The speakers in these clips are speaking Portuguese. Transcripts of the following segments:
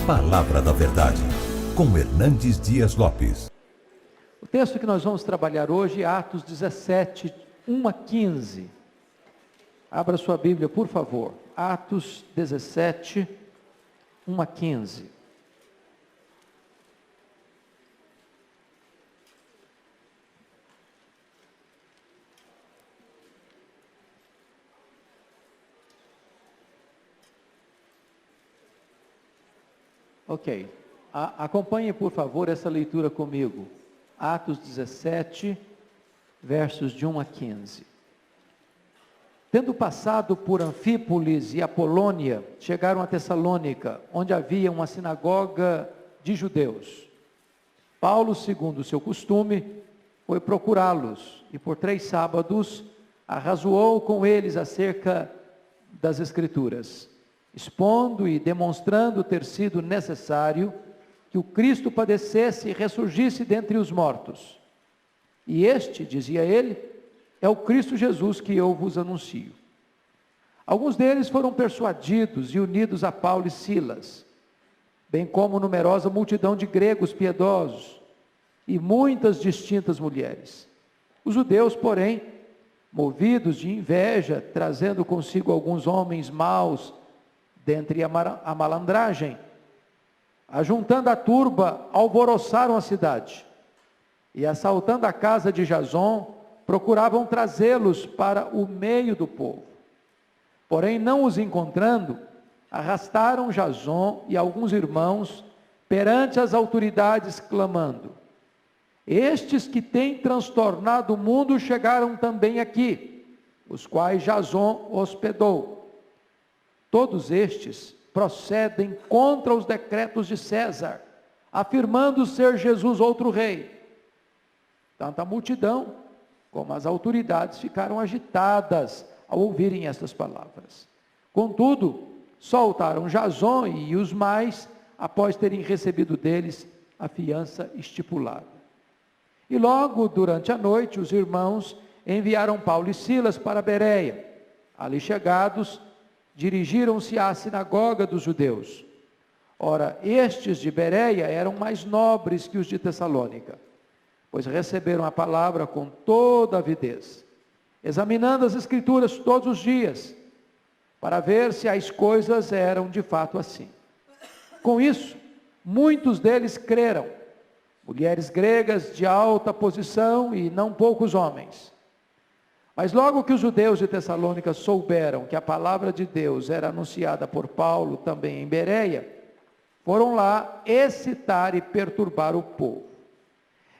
Palavra da Verdade, com Hernandes Dias Lopes. O texto que nós vamos trabalhar hoje é Atos 17, 1 a 15. Abra sua Bíblia, por favor. Atos 17, 1 a 15. Ok. Acompanhe, por favor, essa leitura comigo. Atos 17, versos de 1 a 15. Tendo passado por Anfípolis e Apolônia, chegaram a Tessalônica, onde havia uma sinagoga de judeus. Paulo, segundo o seu costume, foi procurá-los e por 3 sábados arrazoou com eles acerca das Escrituras, expondo e demonstrando ter sido necessário que o Cristo padecesse e ressurgisse dentre os mortos. E este, dizia ele, é o Cristo Jesus que eu vos anuncio. Alguns deles foram persuadidos e unidos a Paulo e Silas, bem como numerosa multidão de gregos piedosos e muitas distintas mulheres. Os judeus, porém, movidos de inveja, trazendo consigo alguns homens maus dentre a malandragem, ajuntando a turba, alvoroçaram a cidade e, assaltando a casa de Jason, procuravam trazê-los para o meio do povo. Porém, não os encontrando, arrastaram Jason e alguns irmãos perante as autoridades, clamando: estes que têm transtornado o mundo chegaram também aqui, os quais Jason hospedou. Todos estes procedem contra os decretos de César, afirmando ser Jesus outro rei. Tanto a multidão como as autoridades ficaram agitadas ao ouvirem estas palavras. Contudo, soltaram Jason e os mais, após terem recebido deles a fiança estipulada. E logo durante a noite, os irmãos enviaram Paulo e Silas para Bereia. Ali chegados, dirigiram-se à sinagoga dos judeus. Ora, estes de Bereia eram mais nobres que os de Tessalônica, pois receberam a palavra com toda avidez, examinando as Escrituras todos os dias, para ver se as coisas eram de fato assim. Com isso, muitos deles creram, mulheres gregas de alta posição e não poucos homens. Mas logo que os judeus de Tessalônica souberam que a palavra de Deus era anunciada por Paulo também em Bereia, foram lá excitar e perturbar o povo.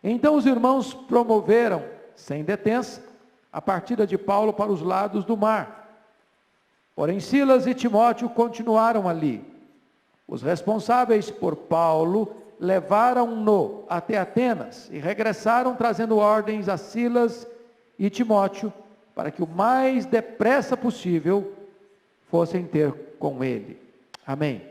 Então os irmãos promoveram, sem detença, a partida de Paulo para os lados do mar. Porém Silas e Timóteo continuaram ali. Os responsáveis por Paulo levaram-no até Atenas e regressaram trazendo ordens a Silas e Timóteo para que o mais depressa possível fossem ter com ele. Amém.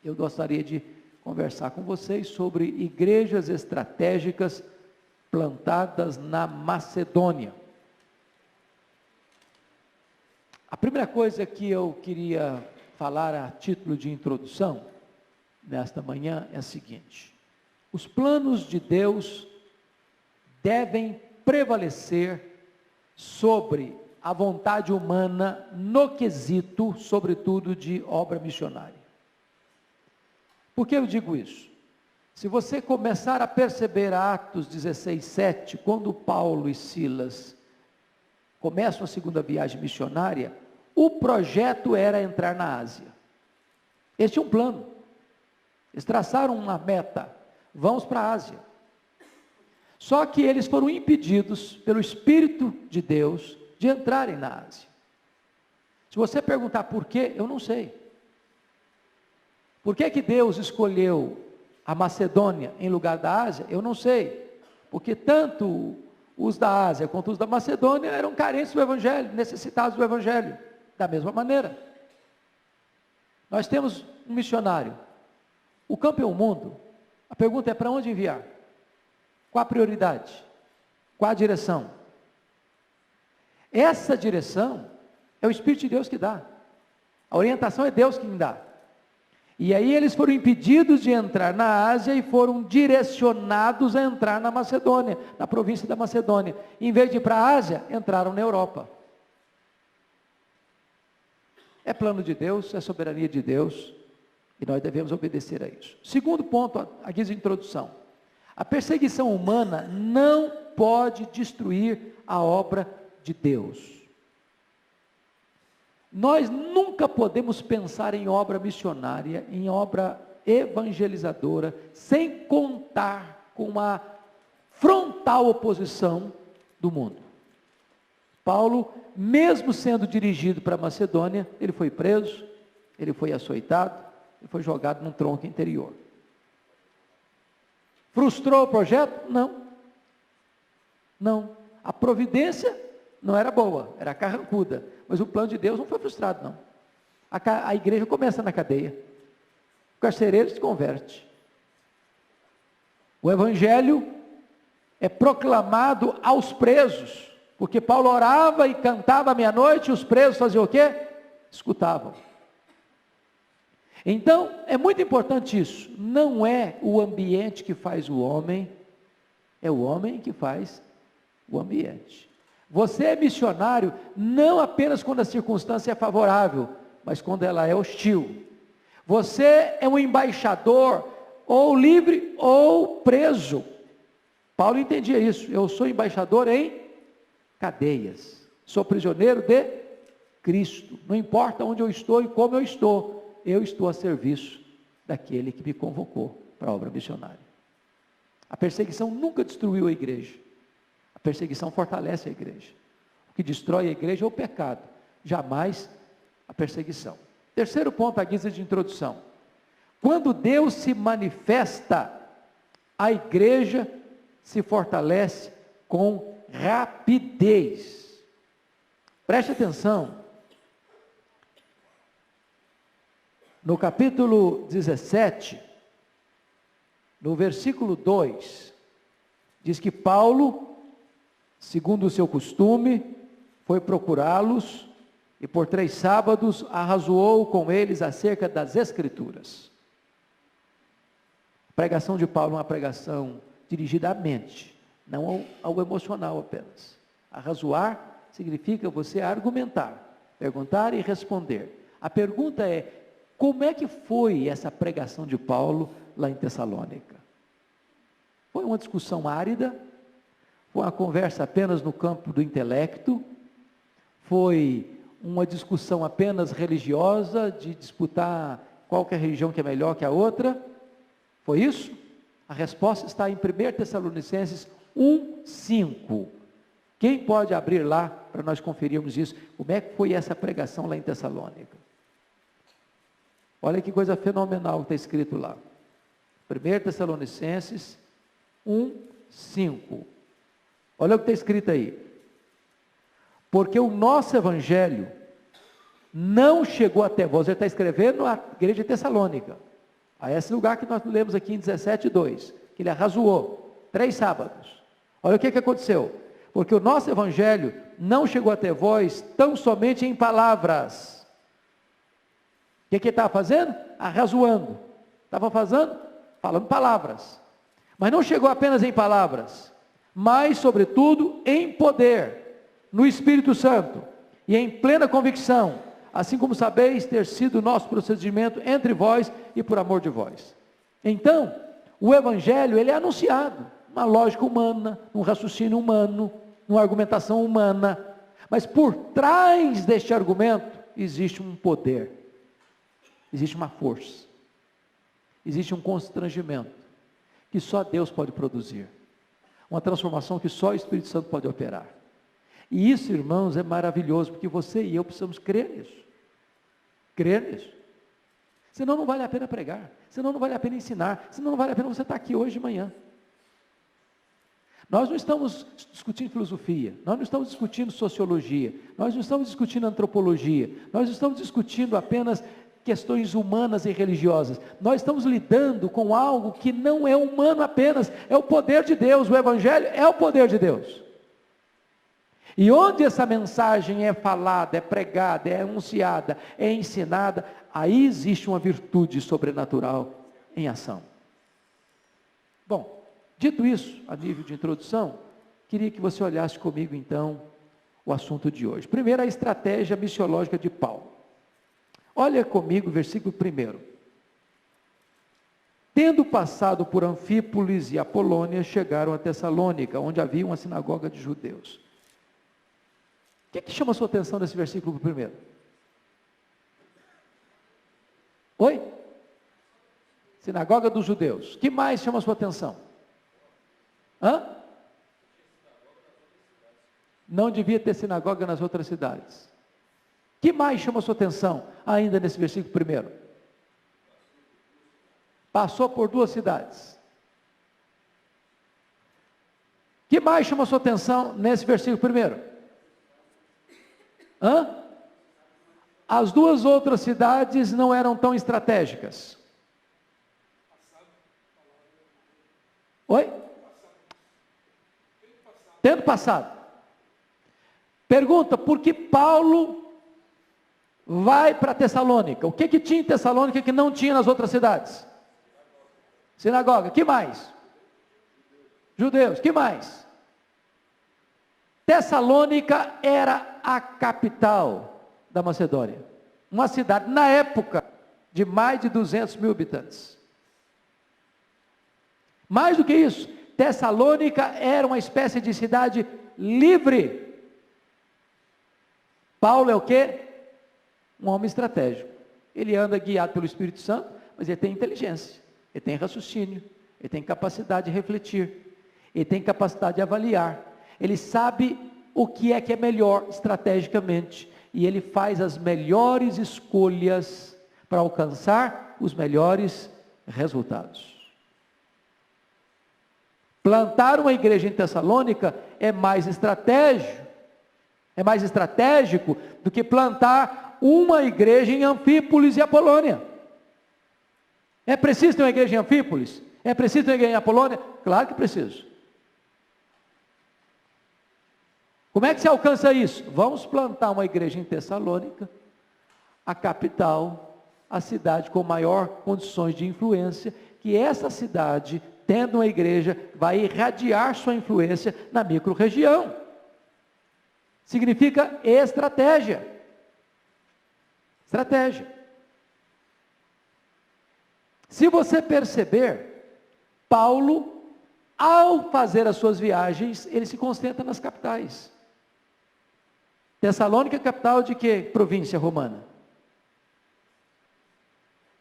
Eu gostaria de conversar com vocês sobre igrejas estratégicas plantadas na Macedônia. A primeira coisa que eu queria falar a título de introdução nesta manhã é a seguinte: os planos de Deus devem prevalecer sobre a vontade humana no quesito, sobretudo, de obra missionária. Por que eu digo isso? Se você começar a perceber Atos 16, 7, quando Paulo e Silas começam a segunda viagem missionária, o projeto era entrar na Ásia. Eles tinham um plano. Eles traçaram uma meta: vamos para a Ásia. Só que eles foram impedidos pelo Espírito de Deus de entrarem na Ásia. Se você perguntar por quê, eu não sei. Por que Deus escolheu a Macedônia em lugar da Ásia? Eu não sei. Porque tanto os da Ásia quanto os da Macedônia eram carentes do Evangelho, necessitados do Evangelho. Da mesma maneira, nós temos um missionário. O campo é o mundo. A pergunta é: para onde enviar? Qual a prioridade? Qual a direção? Essa direção é o Espírito de Deus que dá. A orientação é Deus quem dá. E aí eles foram impedidos de entrar na Ásia e foram direcionados a entrar na Macedônia, na província da Macedônia. Em vez de ir para a Ásia, entraram na Europa. É plano de Deus, é soberania de Deus, e nós devemos obedecer a isso. Segundo ponto, a guisa de introdução. A perseguição humana não pode destruir a obra de Deus. Nós nunca podemos pensar em obra missionária, em obra evangelizadora, sem contar com uma frontal oposição do mundo. Paulo, mesmo sendo dirigido para a Macedônia, ele foi preso, ele foi açoitado, ele foi jogado num tronco interior. Frustrou o projeto? Não. Não. A providência não era boa, era carrancuda. Mas o plano de Deus não foi frustrado, não. A igreja começa na cadeia. O carcereiro se converte. O evangelho é proclamado aos presos. Porque Paulo orava e cantava à meia-noite, e os presos faziam o quê? Escutavam. Então, é muito importante isso. Não é o ambiente que faz o homem, é o homem que faz o ambiente. Você é missionário não apenas quando a circunstância é favorável, mas quando ela é hostil. Você é um embaixador, ou livre ou preso. Paulo entendia isso. Eu sou embaixador em cadeias. Sou prisioneiro de Cristo. Não importa onde eu estou e como eu estou a serviço daquele que me convocou para a obra missionária. A perseguição nunca destruiu a igreja. A perseguição fortalece a igreja. O que destrói a igreja é o pecado, jamais a perseguição. Terceiro ponto, a guisa de introdução. Quando Deus se manifesta, a igreja se fortalece com rapidez. Preste atenção. No capítulo 17, no versículo 2, diz que Paulo, segundo o seu costume, foi procurá-los e por 3 sábados arrazoou com eles acerca das Escrituras. A pregação de Paulo é uma pregação dirigida à mente, não ao emocional apenas. Arrazoar significa você argumentar, perguntar e responder. A pergunta é, como é que foi essa pregação de Paulo lá em Tessalônica? Foi uma discussão árida? Foi uma conversa apenas no campo do intelecto? Foi uma discussão apenas religiosa, de disputar qual que é a religião que é melhor que a outra? Foi isso? A resposta está em 1 Tessalonicenses 1:5. Quem pode abrir lá para nós conferirmos isso? Como é que foi essa pregação lá em Tessalônica? Olha que coisa fenomenal que está escrito lá. 1 Tessalonicenses 1:5. Olha o que está escrito aí. Porque o nosso evangelho não chegou até vós. Ele está escrevendo a igreja de Tessalônica. A esse lugar que nós lemos aqui em 17:2. Que ele arrazoou 3 sábados. Olha o que aconteceu. Porque o nosso evangelho não chegou até vós tão somente em palavras. O que ele estava fazendo? Arrazoando. Estava falando palavras. Mas não chegou apenas em palavras, mas sobretudo em poder, no Espírito Santo, e em plena convicção, assim como sabeis ter sido o nosso procedimento entre vós e por amor de vós. Então, o Evangelho, ele é anunciado, uma lógica humana, um raciocínio humano, uma argumentação humana, mas por trás deste argumento, existe um poder, existe uma força, existe um constrangimento, que só Deus pode produzir, uma transformação que só o Espírito Santo pode operar. E isso, irmãos, é maravilhoso, porque você e eu precisamos crer nisso, senão não vale a pena pregar, senão não vale a pena ensinar, senão não vale a pena você estar aqui hoje de manhã. Nós não estamos discutindo filosofia, nós não estamos discutindo sociologia, nós não estamos discutindo antropologia, nós não estamos discutindo apenas questões humanas e religiosas, nós estamos lidando com algo que não é humano apenas, é o poder de Deus, o Evangelho é o poder de Deus. E onde essa mensagem é falada, é pregada, é anunciada, é ensinada, aí existe uma virtude sobrenatural em ação. Bom, dito isso, a nível de introdução, queria que você olhasse comigo então o assunto de hoje. Primeiro, a estratégia missiológica de Paulo. Olha comigo o versículo 1. Tendo passado por Anfípolis e Apolônia, chegaram a Tessalônica, onde havia uma sinagoga de judeus. O que chama a sua atenção nesse versículo 1? Oi? Sinagoga dos judeus. O que mais chama a sua atenção? Não devia ter sinagoga nas outras cidades. O que mais chama a sua atenção ainda nesse versículo 1? Passou por 2 cidades. O que mais chama a sua atenção nesse versículo 1? As 2 outras cidades não eram tão estratégicas. Oi? Tendo passado. Pergunta, por que Paulo vai para Tessalônica? O que tinha em Tessalônica que não tinha nas outras cidades? Sinagoga. Que mais? Judeus. Que mais? Tessalônica era a capital da Macedônia. Uma cidade, na época, de mais de 200 mil habitantes. Mais do que isso, Tessalônica era uma espécie de cidade livre. Paulo é o quê? Um homem estratégico. Ele anda guiado pelo Espírito Santo, mas ele tem inteligência, ele tem raciocínio, ele tem capacidade de refletir, ele tem capacidade de avaliar, ele sabe o que é melhor estrategicamente, e ele faz as melhores escolhas para alcançar os melhores resultados. Plantar uma igreja em Tessalônica é mais estratégico do que plantar uma igreja em Anfípolis e Apolônia. É preciso ter uma igreja em Anfípolis? É preciso ter uma igreja em Apolônia? Claro que preciso. Como é que se alcança isso? Vamos plantar uma igreja em Tessalônica, a capital, a cidade com maior condições de influência, que essa cidade, tendo uma igreja, vai irradiar sua influência na micro-região. Significa estratégia. Estratégia. Se você perceber, Paulo, ao fazer as suas viagens, ele se concentra nas capitais. Tessalônica é capital de que província romana?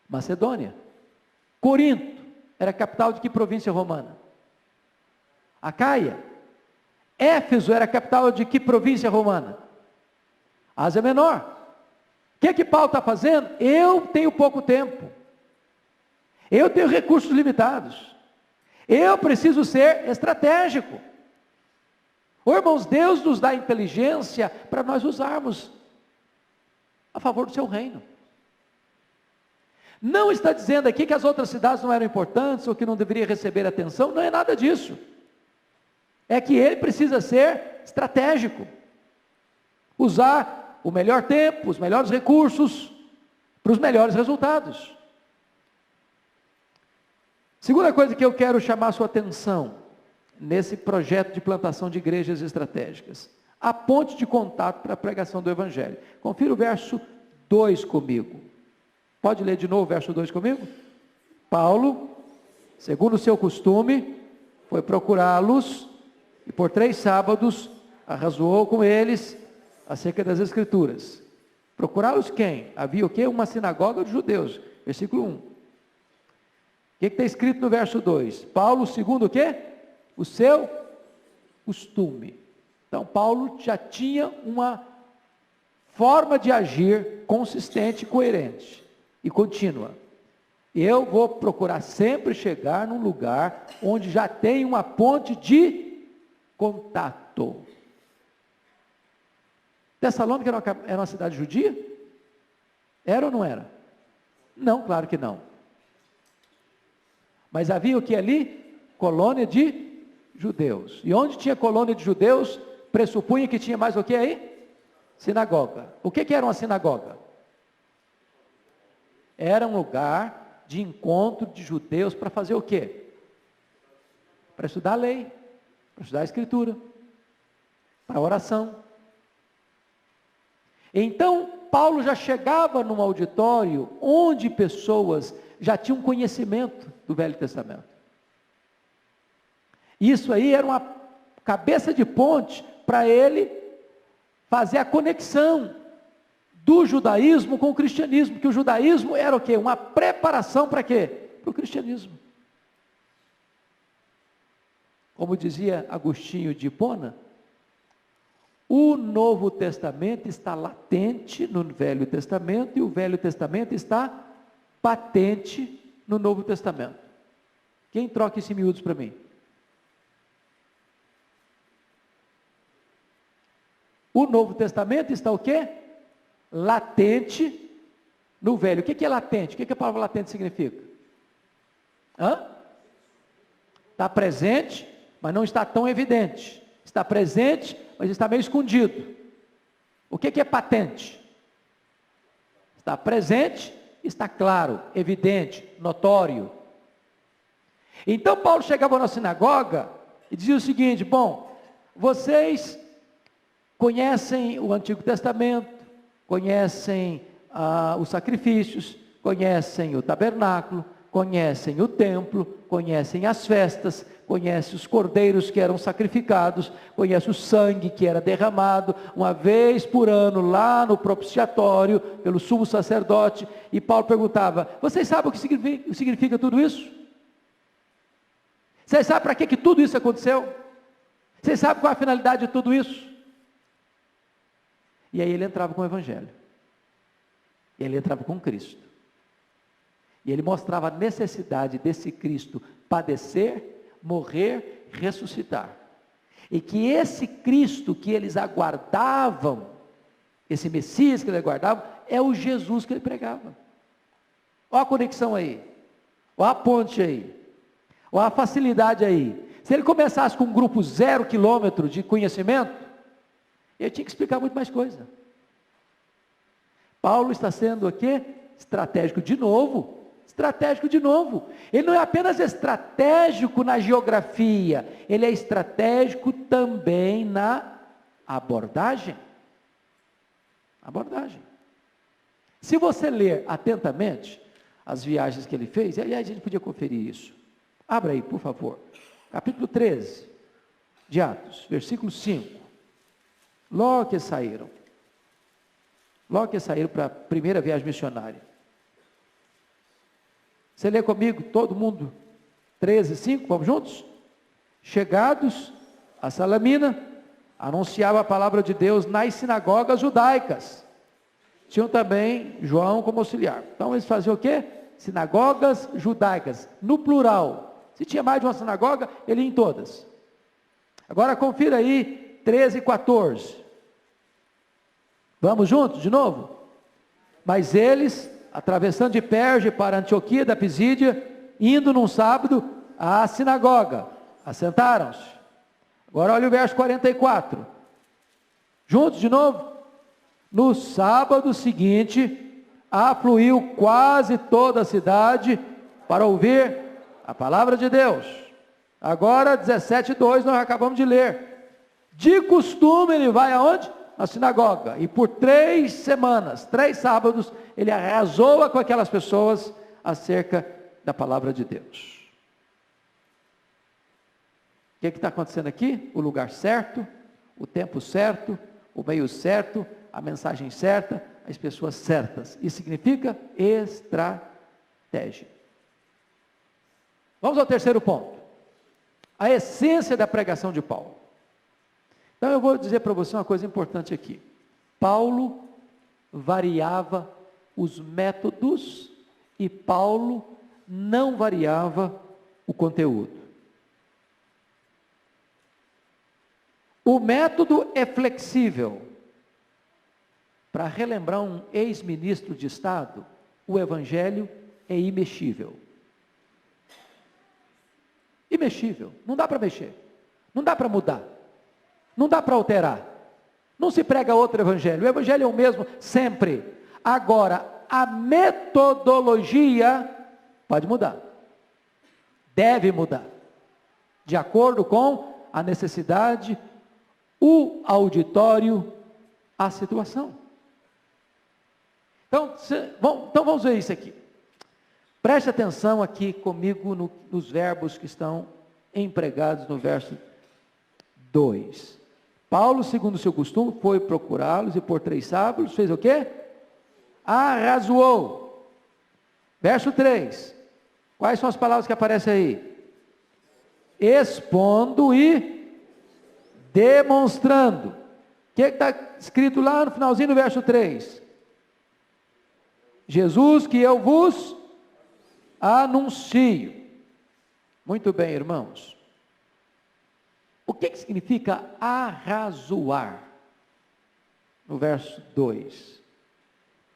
Macedônia. Corinto era capital de que província romana? Acaia. Éfeso era capital de que província romana? Ásia Menor. O que Paulo está fazendo? Eu tenho pouco tempo. Eu tenho recursos limitados. Eu preciso ser estratégico. Irmãos, Deus nos dá inteligência para nós usarmos a favor do seu reino. Não está dizendo aqui que as outras cidades não eram importantes ou que não deveriam receber atenção, não é nada disso. É que ele precisa ser estratégico. Usar o melhor tempo, os melhores recursos para os melhores resultados. Segunda coisa que eu quero chamar a sua atenção nesse projeto de plantação de igrejas estratégicas: a ponte de contato para a pregação do Evangelho. Confira o verso 2 comigo. Pode ler de novo o verso 2 comigo? Paulo, segundo o seu costume, foi procurá-los e por 3 sábados arrazoou com eles acerca das Escrituras. Procurá-los quem? Havia o quê? Uma sinagoga de judeus. Versículo 1. O que está escrito no verso 2? Paulo, segundo o quê? O seu costume. Então, Paulo já tinha uma forma de agir consistente, coerente e contínua. Eu vou procurar sempre chegar num lugar onde já tem uma ponte de contato. Tessalônica era uma cidade judia? Era ou não era? Não, claro que não. Mas havia o que ali? Colônia de judeus. E onde tinha colônia de judeus, pressupunha que tinha mais o que aí? Sinagoga. O que era uma sinagoga? Era um lugar de encontro de judeus para fazer o quê? Para estudar a lei, para estudar a escritura, para a oração. Então, Paulo já chegava num auditório onde pessoas já tinham conhecimento do Velho Testamento. Isso aí era uma cabeça de ponte para ele fazer a conexão do judaísmo com o cristianismo, que o judaísmo era o quê? Uma preparação para quê? Para o cristianismo. Como dizia Agostinho de Hipona, o Novo Testamento está latente no Velho Testamento e o Velho Testamento está patente no Novo Testamento. Quem troca isso em miúdos para mim? O Novo Testamento está o quê? Latente no Velho. O que é latente? O que a palavra latente significa? Está presente, mas não está tão evidente. Está presente, mas está meio escondido. O que é patente? Está presente, está claro, evidente, notório. Então Paulo chegava na sinagoga e dizia o seguinte: bom, vocês conhecem o Antigo Testamento, conhecem os sacrifícios, conhecem o tabernáculo, conhecem o templo, conhecem as festas, conhecem os cordeiros que eram sacrificados, conhecem o sangue que era derramado uma vez por ano lá no propiciatório pelo sumo sacerdote. E Paulo perguntava: vocês sabem o que significa tudo isso? Vocês sabem para que tudo isso aconteceu? Vocês sabem qual é a finalidade de tudo isso? E aí ele entrava com o Evangelho, e ele entrava com Cristo, e ele mostrava a necessidade desse Cristo padecer, morrer, ressuscitar, e que esse Cristo que eles aguardavam, esse Messias que eles aguardavam, é o Jesus que ele pregava. Olha a conexão aí, olha a ponte aí, olha a facilidade aí. Se ele começasse com um grupo 0 quilômetro de conhecimento, ele tinha que explicar muito mais coisa. Paulo está sendo aqui estratégico de novo. Estratégico de novo. Ele não é apenas estratégico na geografia, ele é estratégico também na abordagem. Abordagem. Se você ler atentamente as viagens que ele fez, e aliás a gente podia conferir isso. Abra aí, por favor. Capítulo 13 de Atos, versículo 5. Logo que saíram para a primeira viagem missionária. Você lê comigo, todo mundo? 13, 5, vamos juntos? Chegados a Salamina, anunciava a palavra de Deus nas sinagogas judaicas. Tinham também João como auxiliar. Então eles faziam o quê? Sinagogas judaicas, no plural. Se tinha mais de uma sinagoga, ele ia em todas. Agora confira aí 13 e 14. Vamos juntos de novo? Mas eles, atravessando de Perge para Antioquia da Pisídia, indo num sábado à sinagoga, assentaram-se. Agora olha o verso 44. Juntos de novo? No sábado seguinte, afluiu quase toda a cidade para ouvir a palavra de Deus. Agora 17:2 nós acabamos de ler. De costume ele vai aonde? Na sinagoga. E por 3 semanas, 3 sábados, ele arrasou com aquelas pessoas acerca da palavra de Deus. O que está acontecendo aqui? O lugar certo, o tempo certo, o meio certo, a mensagem certa, as pessoas certas. Isso significa estratégia. Vamos ao terceiro ponto. A essência da pregação de Paulo. Então eu vou dizer para você uma coisa importante aqui. Paulo variava os métodos e Paulo não variava o conteúdo. O método é flexível. Para relembrar um ex-ministro de Estado, o Evangelho é imexível. Imexível, não dá para mexer, não dá para mudar. Não dá para alterar. Não se prega outro evangelho. O evangelho é o mesmo sempre. Agora, a metodologia pode mudar, deve mudar, de acordo com a necessidade, o auditório, a situação. Então vamos ver isso aqui. Preste atenção aqui comigo nos verbos que estão empregados no verso 2. Paulo, segundo o seu costume, foi procurá-los e por 3 sábados fez o quê? Arrazoou. Verso 3. Quais são as palavras que aparecem aí? Expondo e demonstrando. O que está escrito lá no finalzinho do verso 3? Jesus que eu vos anuncio. Muito bem, irmãos. O que significa arrazoar? No verso 2.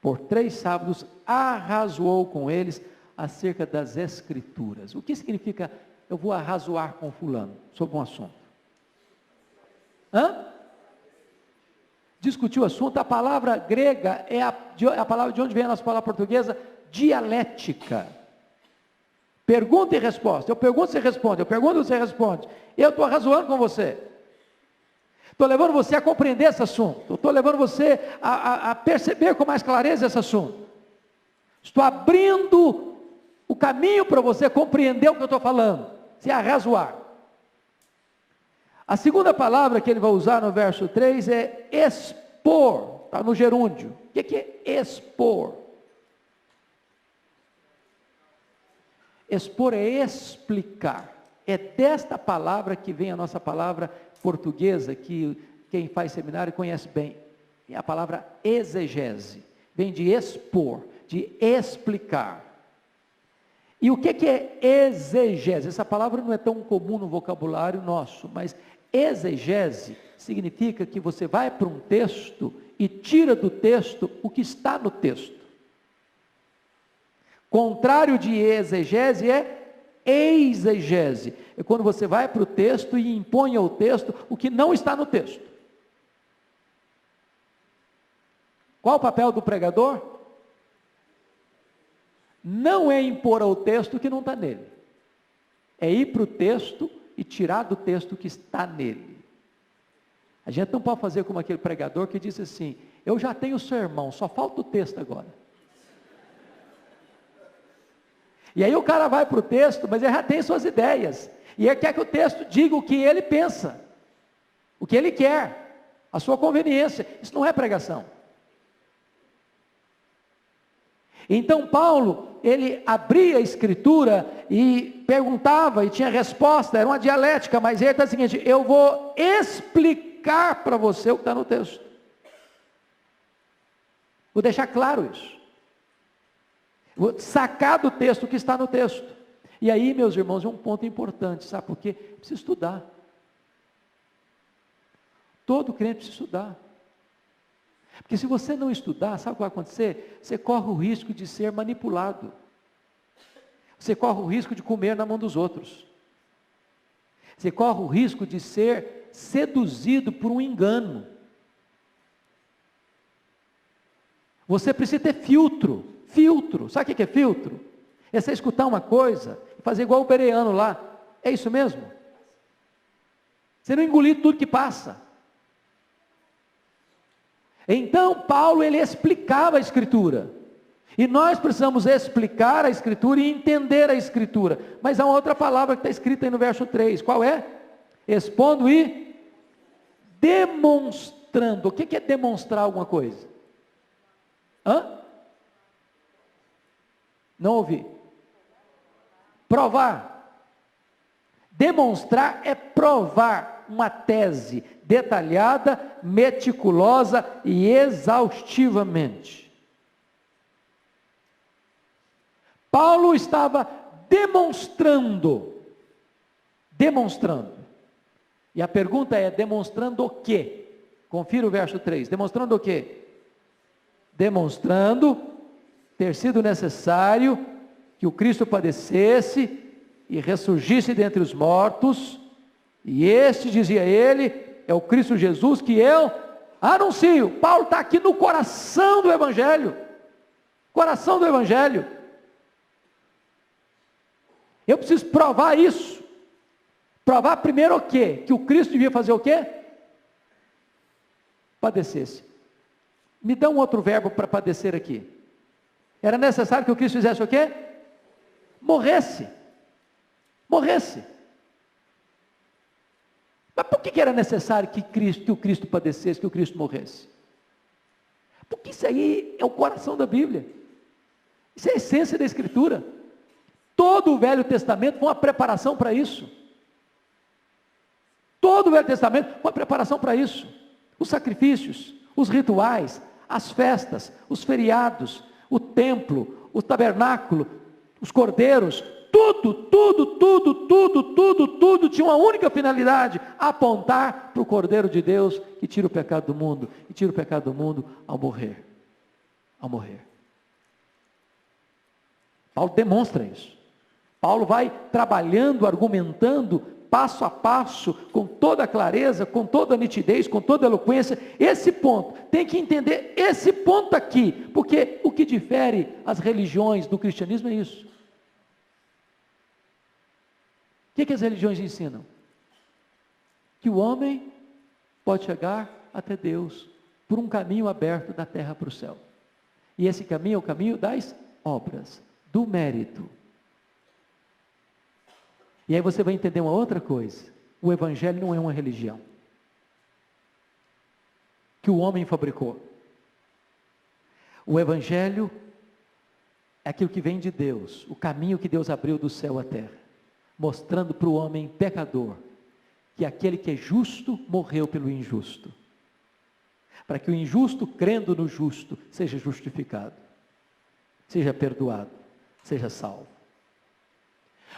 Por 3 sábados arrazoou com eles acerca das Escrituras. O que significa eu vou arrazoar com fulano sobre um assunto? Discutir o assunto. A palavra grega é a palavra de onde vem a nossa palavra portuguesa, dialética. Pergunta e resposta. Eu pergunto, você responde. Eu pergunto, você responde. Eu estou arrazoando com você. Estou levando você a compreender esse assunto. Estou levando você a perceber com mais clareza esse assunto. Estou abrindo o caminho para você compreender o que eu estou falando. Se arrazoar. A segunda palavra que ele vai usar no verso 3 é expor. Está no gerúndio. O que é expor? Expor é explicar. É desta palavra que vem a nossa palavra portuguesa, que quem faz seminário conhece bem. É a palavra exegese. Vem de expor, de explicar. E o que é exegese? Essa palavra não é tão comum no vocabulário nosso, mas exegese significa que você vai para um texto e tira do texto o que está no texto. Contrário de exegese é exegese. É quando você vai para o texto e impõe ao texto o que não está no texto. Qual o papel do pregador? Não é impor ao texto o que não está nele. É ir para o texto e tirar do texto o que está nele. A gente não pode fazer como aquele pregador que disse assim: eu já tenho o sermão, só falta o texto agora. E aí o cara vai para o texto, mas ele já tem suas ideias. E ele quer que o texto diga o que ele pensa, o que ele quer, a sua conveniência. Isso não é pregação. Então Paulo, ele abria a Escritura e perguntava e tinha resposta, era uma dialética, mas ele está o seguinte: eu vou explicar para você o que está no texto. Vou deixar claro isso. Vou sacar do texto o que está no texto. E aí, meus irmãos, é um ponto importante, sabe por quê? Precisa estudar. Todo crente precisa estudar. Porque se você não estudar, sabe o que vai acontecer? Você corre o risco de ser manipulado. Você corre o risco de comer na mão dos outros. Você corre o risco de ser seduzido por um engano. Você precisa ter filtro. Filtro, sabe o que é filtro? É você escutar uma coisa e fazer igual o bereano lá. É isso mesmo? Você não engolir tudo que passa. Então Paulo, ele explicava a Escritura. E nós precisamos explicar a Escritura e entender a Escritura. Mas há uma outra palavra que está escrita aí no verso 3. Qual é? Expondo e demonstrando. O que é demonstrar alguma coisa? Não ouvi. Provar. Demonstrar é provar uma tese detalhada, meticulosa e exaustivamente. Paulo estava demonstrando. E a pergunta é: demonstrando o quê? Confira o verso 3. Demonstrando o quê? Demonstrando ter sido necessário que o Cristo padecesse e ressurgisse dentre os mortos, e este, dizia ele, é o Cristo Jesus que eu anuncio. Paulo está aqui no coração do Evangelho. Coração do Evangelho. Eu preciso provar isso. Provar primeiro o quê? Que o Cristo devia fazer o quê? Padecesse. Me dá um outro verbo para padecer aqui. Era necessário que o Cristo fizesse o quê? Morresse. Morresse. Mas por que era necessário que o Cristo padecesse, que o Cristo morresse? Porque isso aí é o coração da Bíblia. Isso é a essência da Escritura. Todo o Velho Testamento foi uma preparação para isso. Todo o Velho Testamento foi uma preparação para isso. Os sacrifícios, os rituais, as festas, os feriados, o templo, o tabernáculo, os cordeiros, tudo tinha uma única finalidade: apontar para o Cordeiro de Deus que tira o pecado do mundo, e tira o pecado do mundo ao morrer. Ao morrer. Paulo demonstra isso. Paulo vai trabalhando, argumentando, passo a passo, com toda a clareza, com toda a nitidez, com toda a eloquência, esse ponto, tem que entender esse ponto aqui, porque o que difere as religiões do cristianismo é isso. O que as religiões ensinam? Que o homem pode chegar até Deus por um caminho aberto da terra para o céu, e esse caminho é o caminho das obras, do mérito. E aí você vai entender uma outra coisa: o Evangelho não é uma religião que o homem fabricou. O Evangelho é aquilo que vem de Deus, o caminho que Deus abriu do céu à terra, mostrando para o homem pecador que aquele que é justo morreu pelo injusto, para que o injusto, crendo no justo, seja justificado, seja perdoado, seja salvo.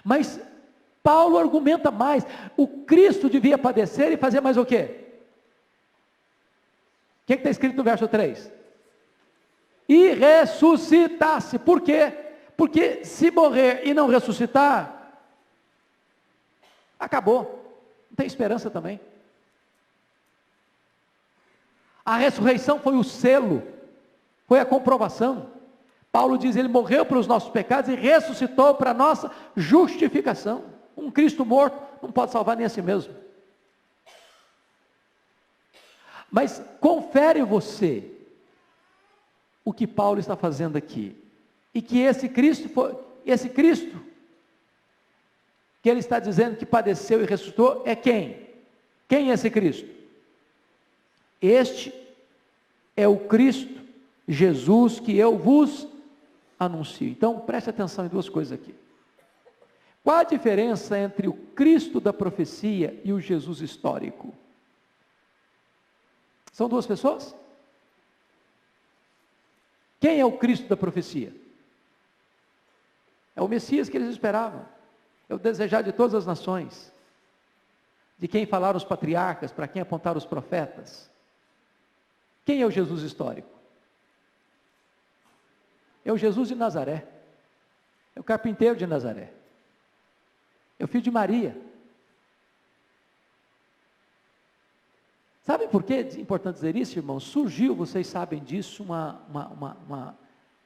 Mas Paulo argumenta mais: o Cristo devia padecer e fazer mais o quê? O que está escrito no verso 3? E ressuscitasse. Por quê? Porque se morrer e não ressuscitar, acabou, não tem esperança também. A ressurreição foi o selo, foi a comprovação. Paulo diz: ele morreu pelos nossos pecados e ressuscitou para a nossa justificação. Um Cristo morto não pode salvar nem a si mesmo. Mas confere você o que Paulo está fazendo aqui, e que esse Cristo que ele está dizendo que padeceu e ressuscitou é quem? Quem é esse Cristo? Este é o Cristo Jesus que eu vos anuncio. Então preste atenção em duas coisas aqui. Qual a diferença entre o Cristo da profecia e o Jesus histórico? São duas pessoas? Quem é o Cristo da profecia? É o Messias que eles esperavam, é o desejado de todas as nações, de quem falaram os patriarcas, para quem apontaram os profetas. Quem é o Jesus histórico? É o Jesus de Nazaré, é o carpinteiro de Nazaré, é o filho de Maria. Sabem por que é importante dizer isso, irmãos? Surgiu, vocês sabem disso,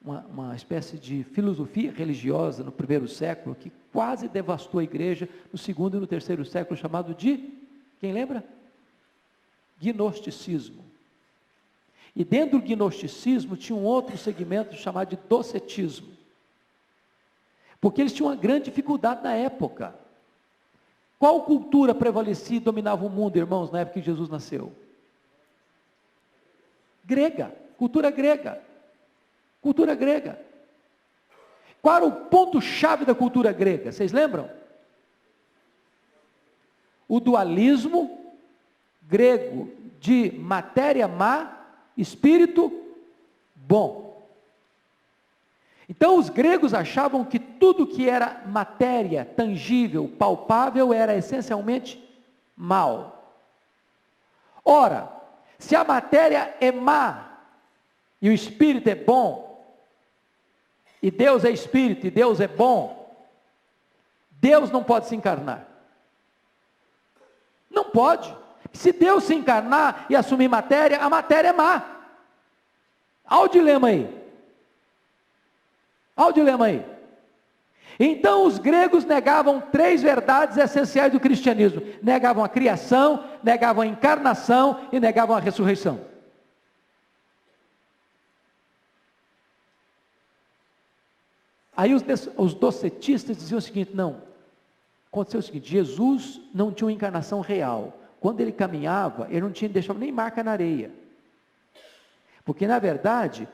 uma espécie de filosofia religiosa no primeiro século, que quase devastou a igreja no segundo e no terceiro século, chamado de, quem lembra? Gnosticismo. E dentro do gnosticismo tinha um outro segmento chamado de docetismo, porque eles tinham uma grande dificuldade na época. Qual cultura prevalecia e dominava o mundo, irmãos, na época que Jesus nasceu? Grega, cultura grega. Cultura grega. Qual era o ponto-chave da cultura grega? Vocês lembram? O dualismo grego de matéria má, espírito bom. Então os gregos achavam que tudo que era matéria, tangível, palpável, era essencialmente mal. Ora, se a matéria é má e o espírito é bom, e Deus é espírito e Deus é bom, Deus não pode se encarnar. Não pode. Se Deus se encarnar e assumir matéria, a matéria é má. Olha o dilema aí. Olha o dilema aí. Então os gregos negavam 3 verdades essenciais do cristianismo: negavam a criação, negavam a encarnação e negavam a ressurreição. Aí os docetistas diziam o seguinte: não, aconteceu o seguinte, Jesus não tinha uma encarnação real. Quando ele caminhava, ele não tinha deixado nem marca na areia. Porque na verdade,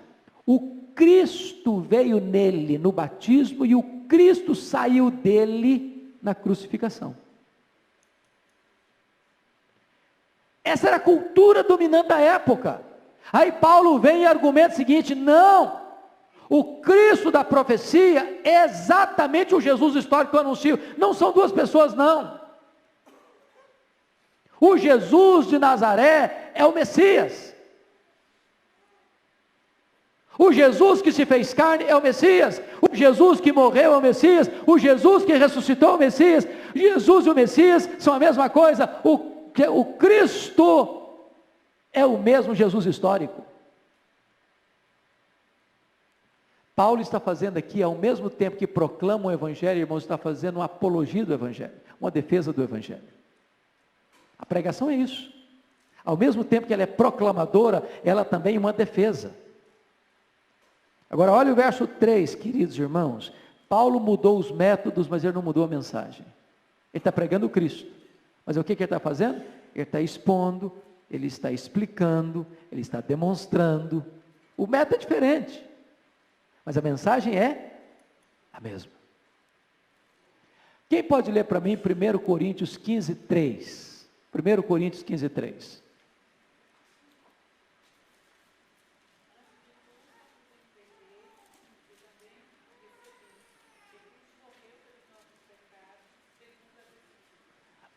o Cristo veio nele no batismo e o Cristo saiu dele na crucificação. Essa era a cultura dominante da época. Aí Paulo vem e argumenta o seguinte: não, o Cristo da profecia é exatamente o Jesus histórico que eu anuncio. Não são 2 pessoas, não. O Jesus de Nazaré é o Messias. O Jesus que se fez carne é o Messias. O Jesus que morreu é o Messias. O Jesus que ressuscitou é o Messias. Jesus e o Messias são a mesma coisa. O Cristo é o mesmo Jesus histórico. Paulo está fazendo aqui, ao mesmo tempo que proclama o Evangelho, irmãos, está fazendo uma apologia do Evangelho, uma defesa do Evangelho. A pregação é isso. Ao mesmo tempo que ela é proclamadora, ela também é uma defesa. Agora olha o verso 3, queridos irmãos. Paulo mudou os métodos, mas ele não mudou a mensagem. Ele está pregando o Cristo. Mas o que ele está fazendo? Ele está expondo, ele está explicando, ele está demonstrando. O método é diferente, mas a mensagem é a mesma. Quem pode ler para mim 1 Coríntios 15, 3? 1 Coríntios 15, 3.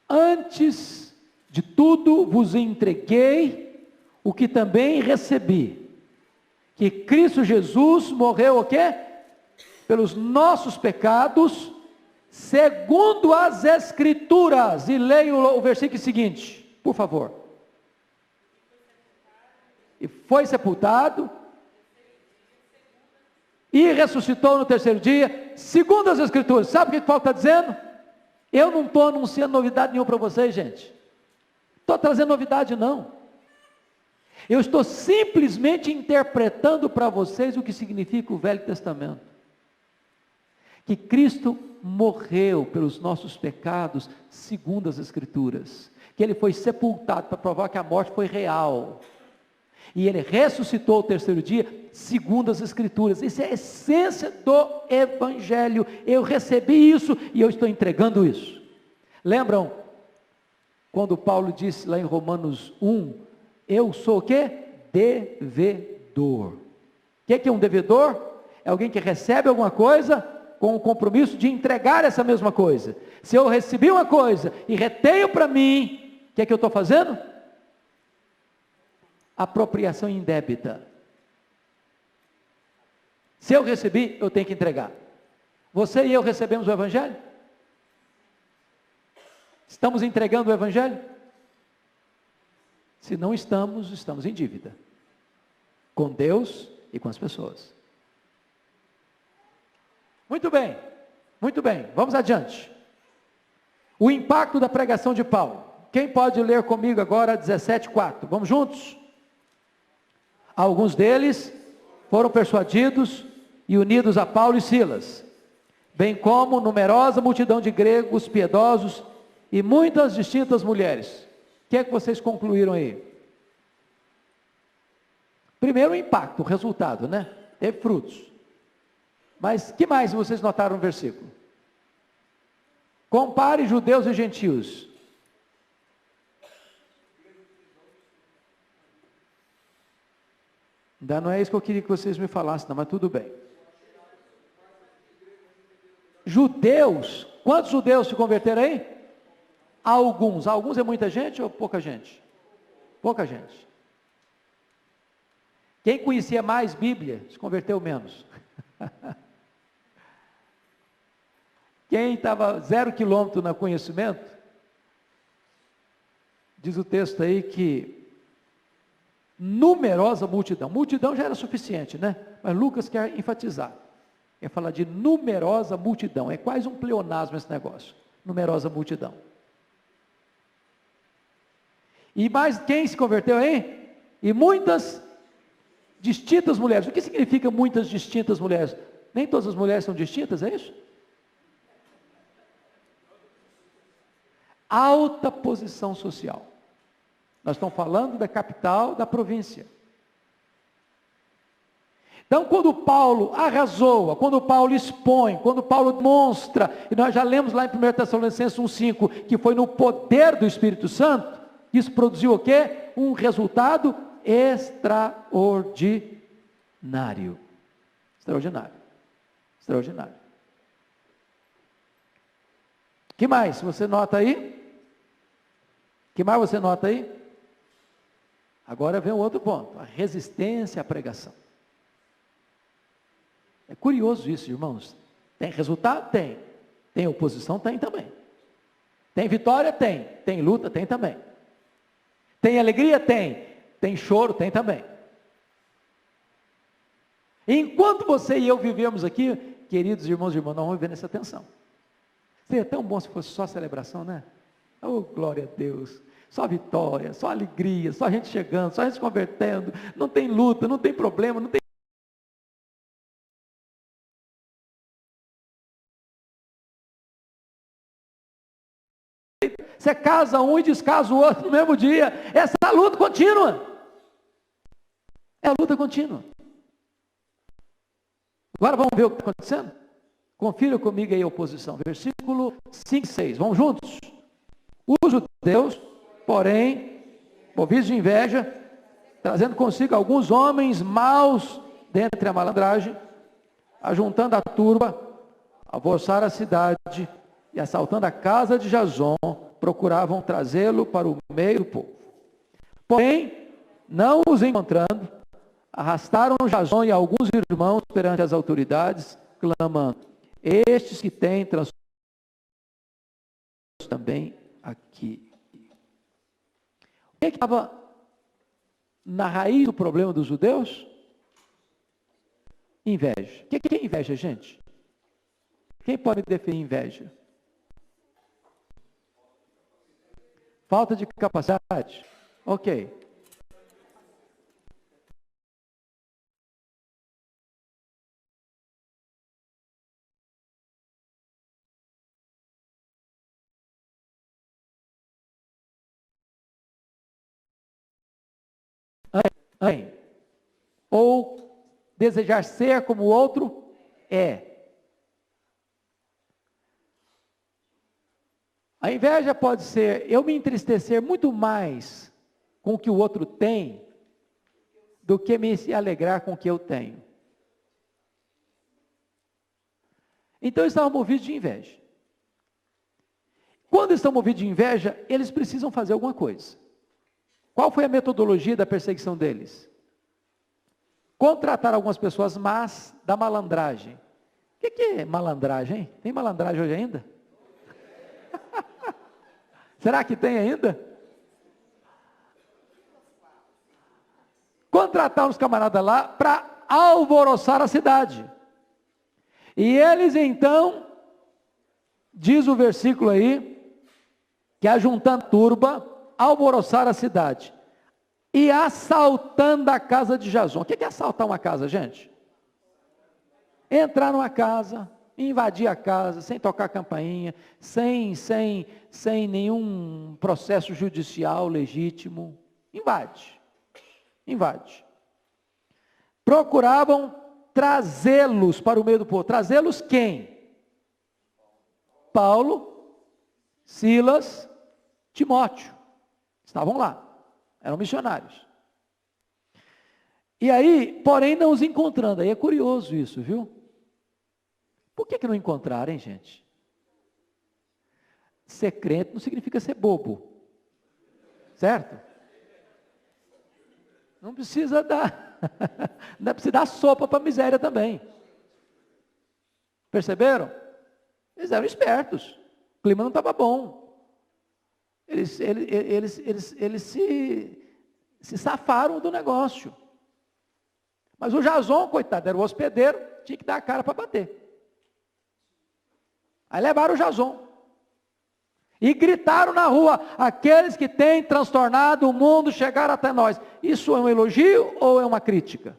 Antes de tudo vos entreguei o que também recebi, que Cristo Jesus morreu o quê? Pelos nossos pecados, segundo as Escrituras. E leia o versículo seguinte, por favor. E foi sepultado, e ressuscitou no 3º dia, segundo as Escrituras. Sabe o que Paulo está dizendo? Eu não estou anunciando novidade nenhuma para vocês, gente. Estou trazendo novidade não. Eu estou simplesmente interpretando para vocês o que significa o Velho Testamento. Que Cristo morreu pelos nossos pecados, segundo as Escrituras. Que Ele foi sepultado para provar que a morte foi real. E Ele ressuscitou ao 3º dia, segundo as Escrituras. Isso é a essência do Evangelho. Eu recebi isso e eu estou entregando isso. Lembram quando Paulo disse lá em Romanos 1, eu sou o quê? Devedor. O que é um devedor? É alguém que recebe alguma coisa com o compromisso de entregar essa mesma coisa. Se eu recebi uma coisa e retenho para mim, o que é que eu estou fazendo? Apropriação indébita. Se eu recebi, eu tenho que entregar. Você e eu recebemos o Evangelho? Estamos entregando o Evangelho? Se não estamos, estamos em dívida. Com Deus e com as pessoas. Muito bem, vamos adiante. O impacto da pregação de Paulo. Quem pode ler comigo agora 17:4? Vamos juntos? Alguns deles foram persuadidos e unidos a Paulo e Silas, bem como numerosa multidão de gregos piedosos e muitas distintas mulheres. O que é que vocês concluíram aí? Primeiro o impacto, o resultado, né? Teve frutos. Mas que mais vocês notaram no versículo? Compare judeus e gentios. Ainda não é isso que eu queria que vocês me falassem, não, mas tudo bem. Judeus, quantos judeus se converteram aí? Alguns. Alguns é muita gente ou pouca gente? Pouca gente. Quem conhecia mais Bíblia, se converteu menos. Quem estava 0 quilômetro no conhecimento, diz o texto aí que numerosa multidão já era suficiente, né? Mas Lucas quer enfatizar, É falar de numerosa multidão. É quase um pleonasmo esse negócio. Numerosa multidão. E mais quem se converteu, hein? E muitas distintas mulheres. O que significa muitas distintas mulheres? Nem todas as mulheres são distintas, é isso? Alta posição social. Nós estamos falando da capital da província. Então, quando Paulo arrazoa, quando Paulo expõe, quando Paulo demonstra, e nós já lemos lá em 1 Tessalonicenses 1,5, que foi no poder do Espírito Santo, isso produziu o quê? Um resultado extraordinário. Extraordinário. Extraordinário. O que mais você nota aí? O que mais você nota aí? Agora vem o outro ponto, a resistência à pregação. É curioso isso, irmãos. Tem resultado? Tem. Tem oposição? Tem também. Tem vitória? Tem. Tem luta? Tem também. Tem alegria? Tem. Tem choro? Tem também. Enquanto você e eu vivemos aqui, queridos irmãos e irmãs, nós vamos viver nessa tensão. Seria tão bom se fosse só celebração, né? Oh, glória a Deus. Só vitória, só alegria, só gente chegando, só gente se convertendo. Não tem luta, não tem problema, não tem. Você casa um e descasa o outro no mesmo dia. Essa é a luta contínua. É a luta contínua. Agora vamos ver o que está acontecendo? Confira comigo aí a oposição. Versículo 5 e 6. Vamos juntos? Os judeus, porém, movidos de inveja, trazendo consigo alguns homens maus dentre a malandragem, ajuntando a turba, alvoroçaram a cidade e assaltando a casa de Jasón, procuravam trazê-lo para o meio do povo. Porém, não os encontrando, arrastaram Jasón e alguns irmãos perante as autoridades, clamando: estes que têm transtorno também aqui. O que estava na raiz do problema dos judeus? Inveja. O que é inveja, gente? Quem pode definir inveja? Falta de capacidade. Ok. Ou desejar ser como o outro é. A inveja pode ser eu me entristecer muito mais com o que o outro tem do que me alegrar com o que eu tenho. Então eles estavam movidos de inveja. Quando estão movidos de inveja, eles precisam fazer alguma coisa. Qual foi a metodologia da perseguição deles? Contratar algumas pessoas más da malandragem. O que é malandragem, hein? Tem malandragem hoje ainda? Será que tem ainda? Contratar uns camaradas lá para alvoroçar a cidade. E eles então, diz o versículo aí, que ajuntando a turba, alvoroçar a cidade. E assaltando a casa de Jasón. O que é assaltar uma casa, gente? Entrar numa casa, invadir a casa, sem tocar campainha, sem nenhum processo judicial legítimo. Invade. Procuravam trazê-los para o meio do povo. Trazê-los quem? Paulo, Silas, Timóteo. Estavam lá. Eram missionários. E aí, porém, não os encontrando. Aí é curioso isso, viu? Por que não encontraram, hein, gente? Ser crente não significa ser bobo. Certo? Não precisa dar, não precisa dar sopa para a miséria também. Perceberam? Eles eram espertos. O clima não estava bom. Eles se safaram do negócio. Mas o Jason, coitado, era o hospedeiro, tinha que dar a cara para bater. Aí levaram o Jason. E gritaram na rua: aqueles que têm transtornado o mundo chegaram até nós. Isso é um elogio ou é uma crítica?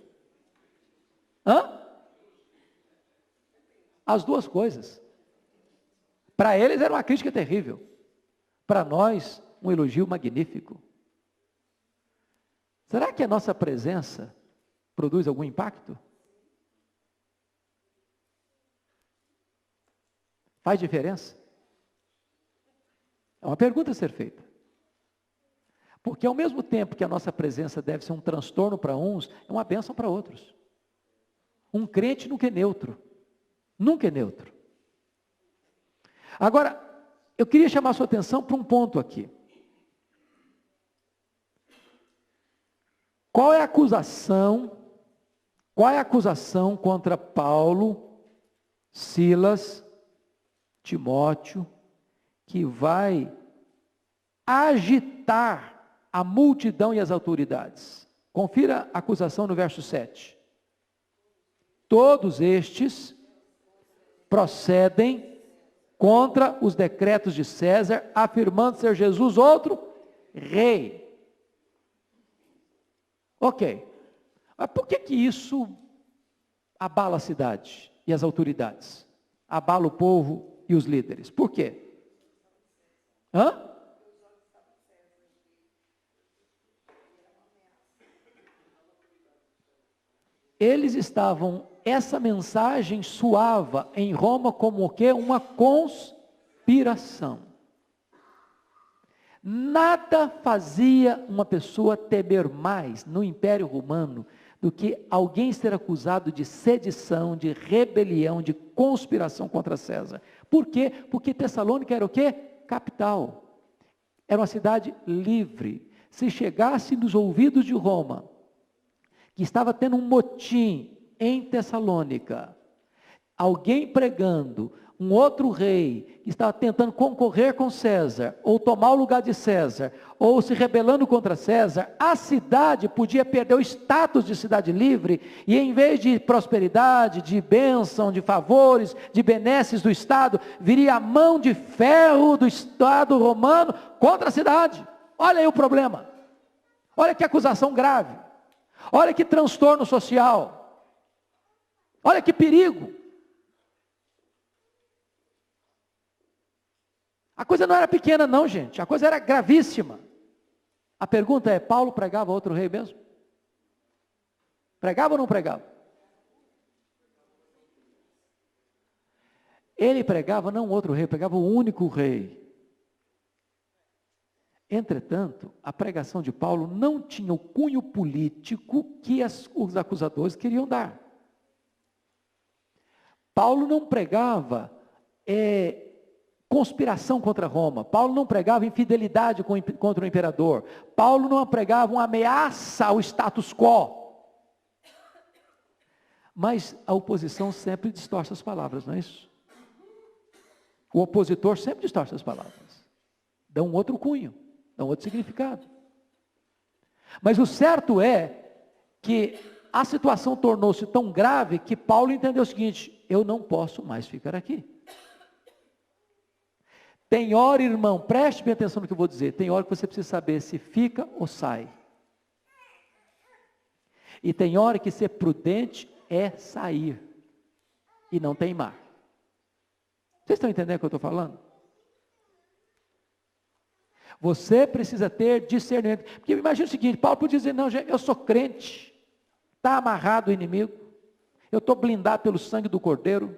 As duas coisas. Para eles era uma crítica terrível. Para nós, um elogio magnífico. Será que a nossa presença produz algum impacto? Faz diferença? É uma pergunta a ser feita. Porque ao mesmo tempo que a nossa presença deve ser um transtorno para uns, é uma bênção para outros. Um crente nunca é neutro. Nunca é neutro. Agora, eu queria chamar a sua atenção para um ponto aqui. Qual é a acusação contra Paulo, Silas, Timóteo, que vai agitar a multidão e as autoridades? Confira a acusação no verso 7. Todos estes procedem contra os decretos de César, afirmando ser Jesus outro rei. Ok, mas por que isso abala a cidade e as autoridades? Abala o povo e os líderes. Por quê? Eles estavam, essa mensagem soava em Roma como o quê? Uma conspiração. Nada fazia uma pessoa temer mais no Império Romano do que alguém ser acusado de sedição, de rebelião, de conspiração contra César. Por quê? Porque Tessalônica era o quê? Capital. Era uma cidade livre. Se chegasse nos ouvidos de Roma que estava tendo um motim em Tessalônica, alguém pregando, um outro rei que estava tentando concorrer com César, ou tomar o lugar de César, ou se rebelando contra César, a cidade podia perder o status de cidade livre, e em vez de prosperidade, de bênção, de favores, de benesses do Estado, viria a mão de ferro do Estado romano contra a cidade. Olha aí o problema. Olha que acusação grave. Olha que transtorno social. Olha que perigo. A coisa não era pequena não, gente. A coisa era gravíssima. A pergunta é, Paulo pregava outro rei mesmo? Pregava ou não pregava? Ele pregava não outro rei, pregava o único rei. Entretanto, a pregação de Paulo não tinha o cunho político que os acusadores queriam dar. Paulo não pregava conspiração contra Roma. Paulo não pregava infidelidade contra o imperador. Paulo não pregava uma ameaça ao status quo. Mas a oposição sempre distorce as palavras, não é isso? O opositor sempre distorce as palavras. Dá um outro cunho, dá um outro significado. Mas o certo é que a situação tornou-se tão grave que Paulo entendeu o seguinte: eu não posso mais ficar aqui. Tem hora, irmão, preste bem atenção no que eu vou dizer, tem hora que você precisa saber se fica ou sai. E tem hora que ser prudente é sair e não teimar. Vocês estão entendendo o que eu estou falando? Você precisa ter discernimento. Porque imagina o seguinte, Paulo podia dizer, não, gente, eu sou crente, está amarrado o inimigo, eu estou blindado pelo sangue do Cordeiro,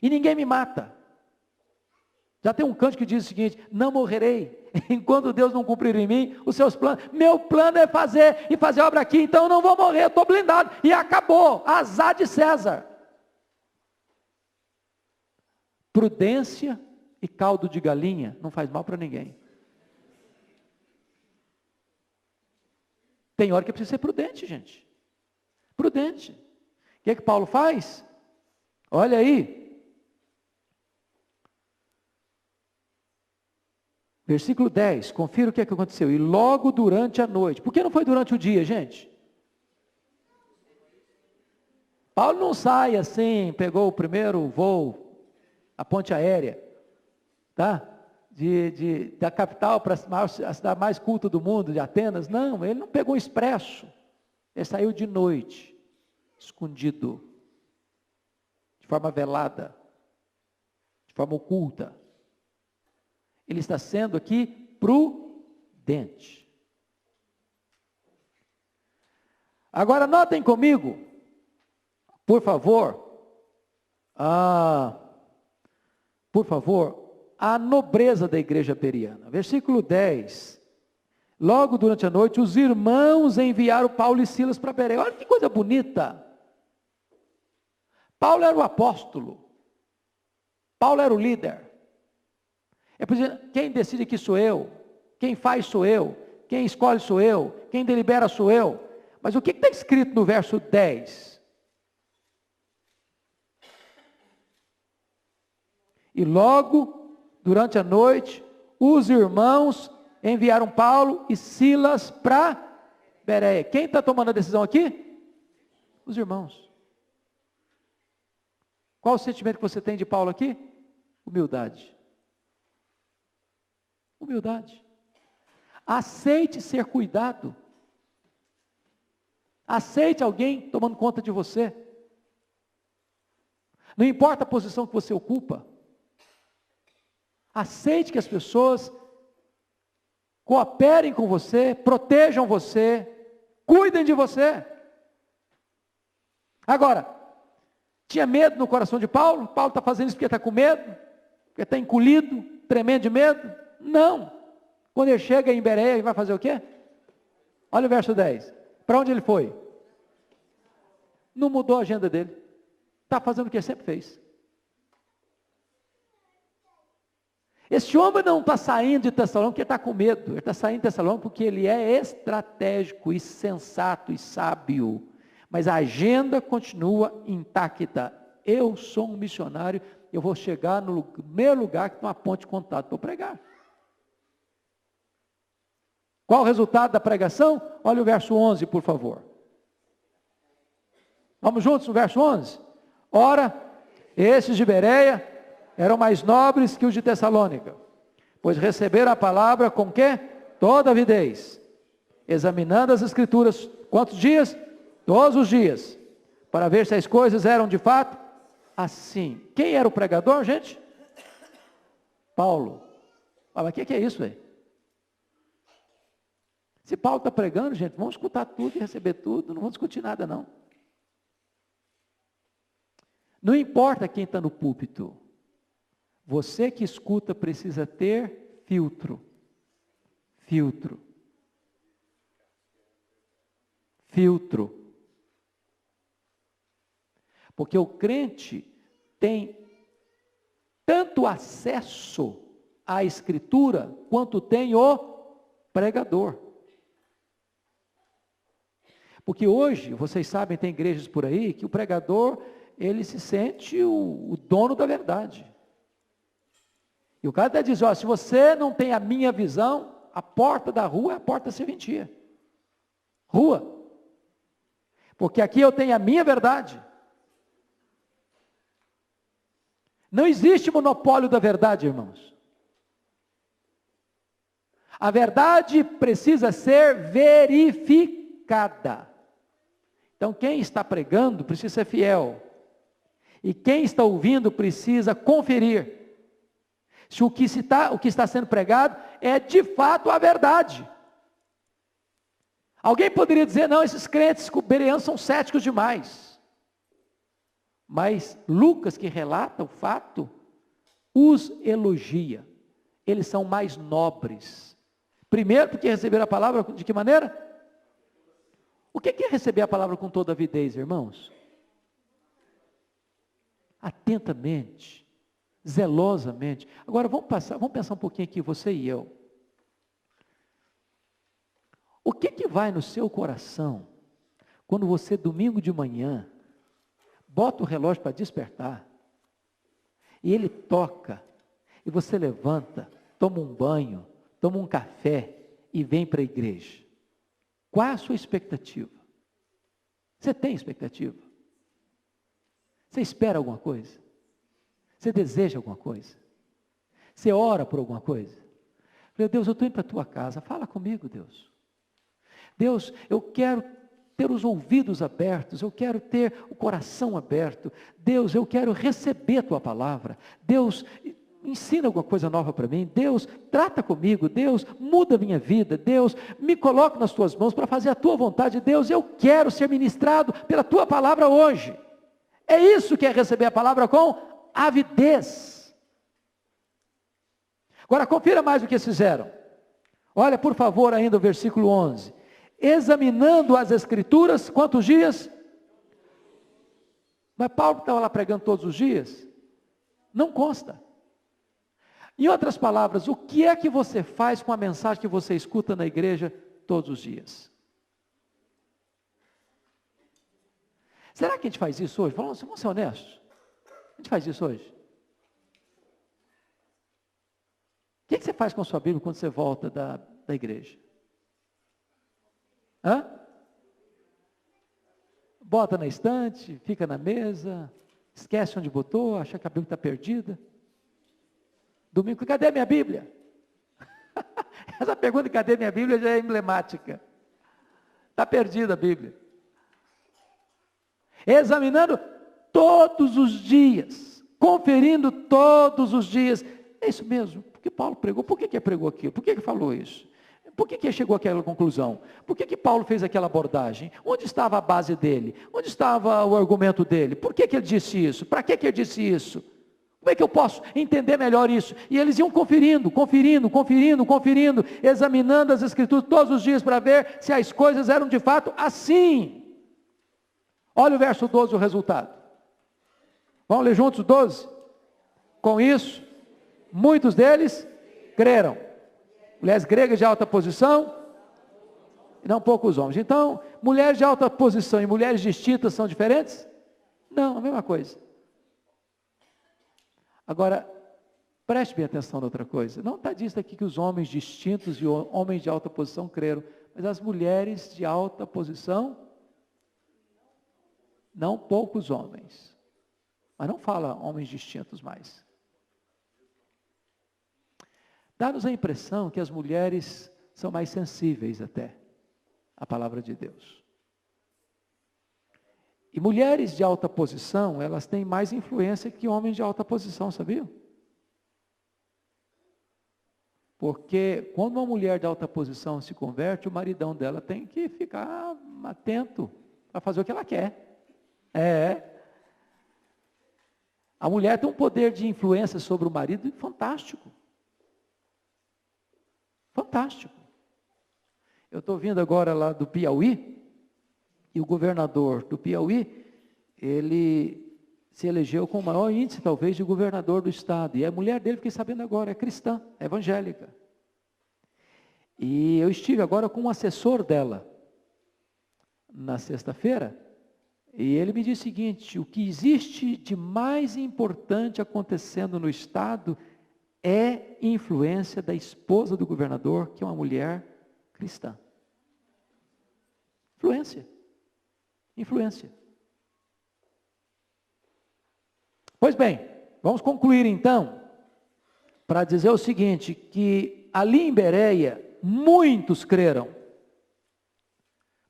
e ninguém me mata. Já tem um canto que diz o seguinte, não morrerei, enquanto Deus não cumprir em mim os seus planos. Meu plano é fazer obra aqui, então eu não vou morrer, eu estou blindado, e acabou, azar de César. Prudência e caldo de galinha não faz mal para ninguém. Tem hora que precisa ser prudente, gente. Prudente. O que é que Paulo faz? Olha aí. Versículo 10, confira o que é que aconteceu. E logo durante a noite. Por que não foi durante o dia, gente? Paulo não sai assim, pegou o primeiro voo, a ponte aérea, tá? Da capital para a cidade mais culta do mundo, de Atenas. Não, ele não pegou expresso. Ele saiu de noite, escondido, de forma velada, de forma oculta. Ele está sendo aqui prudente. Agora notem comigo, por favor, a nobreza da igreja bereana. Versículo 10. Logo durante a noite, os irmãos enviaram Paulo e Silas para Bereia. Olha que coisa bonita. Paulo era o apóstolo. Paulo era o líder. É por isso, quem decide aqui sou eu. Quem faz sou eu. Quem escolhe sou eu. Quem delibera sou eu. Mas o que está escrito no verso 10? E logo, durante a noite, os irmãos enviaram Paulo e Silas para Bereia. Quem está tomando a decisão aqui? Os irmãos. Qual o sentimento que você tem de Paulo aqui? Humildade. Humildade. Aceite ser cuidado. Aceite alguém tomando conta de você. Não importa a posição que você ocupa. Aceite que as pessoas cooperem com você, protejam você, cuidem de você. Agora, tinha medo no coração de Paulo? Paulo está fazendo isso porque está com medo? Porque está encolhido, tremendo de medo? Não. Quando ele chega em Bereia, ele vai fazer o quê? Olha o verso 10. Para onde ele foi? Não mudou a agenda dele. Está fazendo o que ele sempre fez. Esse homem não está saindo de Tessalônica porque ele está com medo. Ele está saindo de Tessalônica porque ele é estratégico e sensato e sábio. Mas a agenda continua intacta. Eu sou um missionário, eu vou chegar no primeiro lugar que tem uma ponte de contato para pregar. Qual o resultado da pregação? Olha o verso 11, por favor. Vamos juntos no verso 11? Ora, esses de Bereia eram mais nobres que os de Tessalônica, pois receberam a palavra com quê? Toda avidez, examinando as escrituras, quantos dias? Todos os dias, para ver se as coisas eram de fato assim. Quem era o pregador, gente? Paulo. Ah, mas o que é isso, velho? Se Paulo está pregando, gente, vamos escutar tudo e receber tudo, não vamos discutir nada não. Não importa quem está no púlpito, você que escuta precisa ter filtro. Filtro. Filtro. Porque o crente tem tanto acesso à Escritura, quanto tem o pregador. Porque hoje, vocês sabem, tem igrejas por aí, que o pregador, ele se sente o dono da verdade. E o cara até diz, ó, se você não tem a minha visão, a porta da rua é a porta da serventia. Rua. Porque aqui eu tenho a minha verdade. Não existe monopólio da verdade, irmãos. A verdade precisa ser verificada. Então quem está pregando precisa ser fiel. E quem está ouvindo precisa conferir se o que está sendo pregado é de fato a verdade. Alguém poderia dizer, não, esses crentes bereanos são céticos demais. Mas Lucas, que relata o fato, os elogia. Eles são mais nobres. Primeiro, porque receberam a palavra de que maneira? O que é receber a palavra com toda avidez, irmãos? Atentamente, zelosamente. Agora vamos pensar um pouquinho aqui, você e eu. O que vai no seu coração quando você, domingo de manhã, bota o relógio para despertar, e ele toca, e você levanta, toma um banho, toma um café e vem para a igreja? Qual é a sua expectativa? Você tem expectativa? Você espera alguma coisa? Você deseja alguma coisa? Você ora por alguma coisa? Meu Deus, eu estou indo para a tua casa, fala comigo, Deus. Deus, eu quero ter os ouvidos abertos, eu quero ter o coração aberto. Deus, eu quero receber a tua palavra. Deus, ensina alguma coisa nova para mim. Deus, trata comigo. Deus, muda a minha vida. Deus, me coloca nas tuas mãos para fazer a tua vontade. Deus, eu quero ser ministrado pela tua palavra hoje. É isso que é receber a palavra com avidez. Agora confira mais o que eles fizeram. Olha por favor ainda o versículo 11. Examinando as escrituras, quantos dias? Mas Paulo estava lá pregando todos os dias? Não consta. Em outras palavras, o que é que você faz com a mensagem que você escuta na igreja todos os dias? Será que a gente faz isso hoje? Vamos ser honestos. A gente faz isso hoje? O que você faz com a sua Bíblia quando você volta da igreja? Hã? Bota na estante, fica na mesa, esquece onde botou, acha que a Bíblia está perdida. Domingo, cadê a minha Bíblia? Essa pergunta, cadê minha Bíblia, já é emblemática. Está perdida a Bíblia. Examinando todos os dias, conferindo todos os dias. É isso mesmo, porque Paulo pregou. Por que pregou aquilo? Por que falou isso? Por que chegou àquela conclusão? Por que Paulo fez aquela abordagem? Onde estava a base dele? Onde estava o argumento dele? Por que ele disse isso? Para que ele disse isso? Como é que eu posso entender melhor isso? E eles iam conferindo, examinando as escrituras todos os dias para ver se as coisas eram de fato assim. Olha o verso 12, o resultado. Vamos ler juntos o 12? Com isso, muitos deles creram. Mulheres gregas de alta posição, e não poucos homens. Então, mulheres de alta posição e mulheres distintas são diferentes? Não, a mesma coisa. Agora, preste bem atenção na outra coisa. Não está dito aqui que os homens distintos e homens de alta posição creram, mas as mulheres de alta posição, não poucos homens. Mas não fala homens distintos mais. Dá-nos a impressão que as mulheres são mais sensíveis até à palavra de Deus. E mulheres de alta posição, elas têm mais influência que homens de alta posição, sabiam? Porque quando uma mulher de alta posição se converte, o maridão dela tem que ficar atento para fazer o que ela quer. A mulher tem um poder de influência sobre o marido fantástico. Fantástico. Eu estou vindo agora lá do Piauí, e o governador do Piauí, ele se elegeu com o maior índice, talvez, de governador do estado. E a mulher dele, fiquei sabendo agora, é cristã, é evangélica. E eu estive agora com um assessor dela, na sexta-feira, e ele me disse o seguinte: o que existe de mais importante acontecendo no estado é influência da esposa do governador, que é uma mulher cristã. Influência. Pois bem, vamos concluir então, para dizer o seguinte, que ali em Bereia, muitos creram.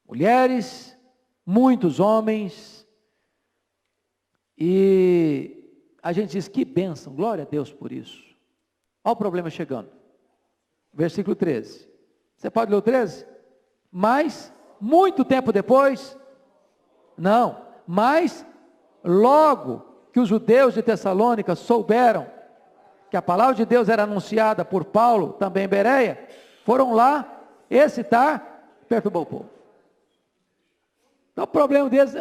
Mulheres, muitos homens, e a gente diz, que bênção, glória a Deus por isso. Olha o problema chegando. Versículo 13. Você pode ler o 13? Mas, muito tempo depois, mas logo que os judeus de Tessalônica souberam que a palavra de Deus era anunciada por Paulo, também em Bereia, foram lá excitar, perturbou o povo. Então o problema deles